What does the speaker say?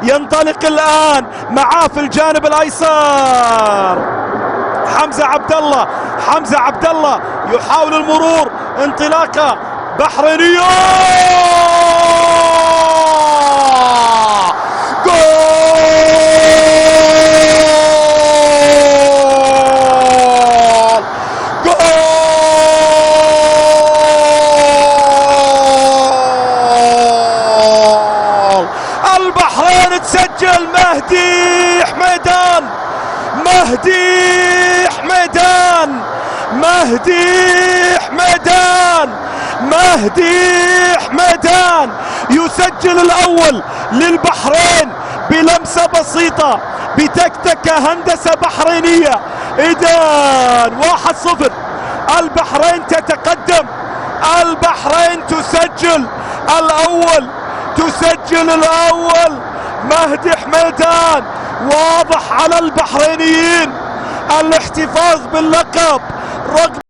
ينطلق الآن معاه في الجانب الأيسر حمزة عبد الله يحاول المرور، انطلاقة بحرينية، البحرين تسجل. مهدي حميدان يسجل الأول للبحرين بلمسة بسيطة، بتكتكة، هندسة بحرينية. إذن 1-0 البحرين تتقدم، البحرين تسجل الأول. مهدي حميدان، واضح على البحرينيين الاحتفاظ باللقب رغم